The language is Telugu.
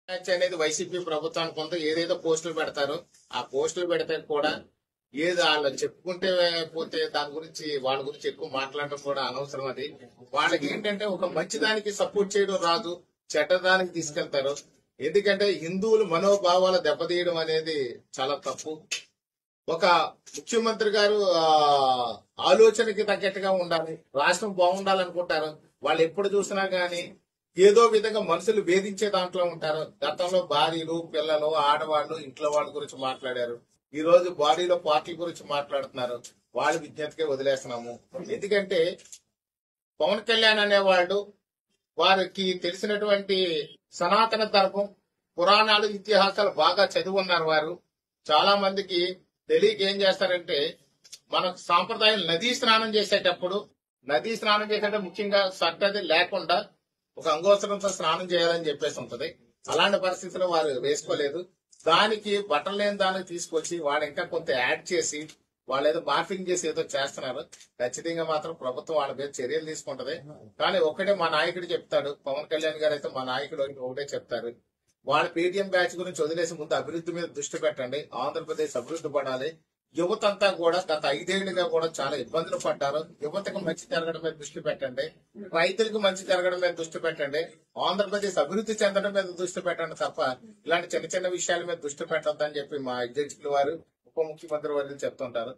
బ్యాచ్ అనేది వైసీపీ ప్రభుత్వానికి కొంత ఏదేదో పోస్టులు పెడతారో ఆ పోస్టులు పెడితే కూడా ఏది వాళ్ళు చెప్పుకుంటే పోతే దాని గురించి వాళ్ళ గురించి ఎక్కువ మాట్లాడడం కూడా అనవసరం. అది వాళ్ళకి ఏంటంటే ఒక మంచిదానికి సపోర్ట్ చేయడం రాదు, చెడ్డదానికి తీసుకెళ్తారు. ఎందుకంటే హిందువుల మనోభావాలు దెబ్బతీయడం అనేది చాలా తప్పు. ఒక ముఖ్యమంత్రి గారు ఆలోచనకి తగ్గట్టుగా ఉండాలి, రాష్ట్రం బాగుండాలనుకుంటారు. వాళ్ళు ఎప్పుడు చూసినా గానీ ఏదో విధంగా మనుషులు వేధించే దాంట్లో ఉంటారు. గతంలో భార్యలు, పిల్లలు, ఆడవాళ్ళు, ఇంట్లో వాళ్ళ గురించి మాట్లాడారు. ఈ రోజు బాడీలో పార్టీల గురించి మాట్లాడుతున్నారు. వాళ్ళ విజ్ఞతకే వదిలేస్తున్నాము. ఎందుకంటే పవన్ కళ్యాణ్ అనేవాళ్ళు వారికి తెలిసినటువంటి సనాతన ధర్మం, పురాణాలు, ఇతిహాసాలు బాగా చదివి ఉన్నారు. వారు చాలా మందికి తెలియక ఏం చేస్తారంటే మన సాంప్రదాయం నదీ స్నానం చేసేటప్పుడు ముఖ్యంగా సట్టది లేకుండా ఒక అంగోత్సరంతో స్నానం చేయాలని చెప్పేసి ఉంటది. అలాంటి పరిస్థితుల్లో వారు వేసుకోలేదు. దానికి బట్టలు లేని దానికి తీసుకొచ్చి వాడు ఇంకా కొంత యాడ్ చేసి వాళ్ళు ఏదో మార్పింగ్ చేసి ఏదో చేస్తున్నారు. ఖచ్చితంగా మాత్రం ప్రభుత్వం వాళ్ళ మీద చర్యలు తీసుకుంటది. కానీ ఒకటే మా నాయకుడు చెప్తాడు, పవన్ కళ్యాణ్ గారు అయితే మా నాయకుడు ఒకటే చెప్తారు, వాళ్ళ పేటీఎం బ్యాచ్ గురించి వదిలేసి ముందు అభివృద్ధి మీద దృష్టి పెట్టండి. ఆంధ్రప్రదేశ్ అభివృద్ధి పడాలి. యువతంతా కూడా గత 5 ఏళ్లుగా కూడా చాలా ఇబ్బందులు పడ్డారు. యువతకు మంచి జరగడం మీద దృష్టి పెట్టండి, రైతులకు మంచి జరగడం మీద దృష్టి పెట్టండి, ఆంధ్రప్రదేశ్ అభివృద్ధి చెందడం మీద దృష్టి పెట్టండి తప్ప ఇలాంటి చిన్న చిన్న విషయాల మీద దృష్టి పెట్టొద్దని చెప్పి మా అధ్యక్షులు వారు, ఉప ముఖ్యమంత్రి వారు చెప్తుంటారు.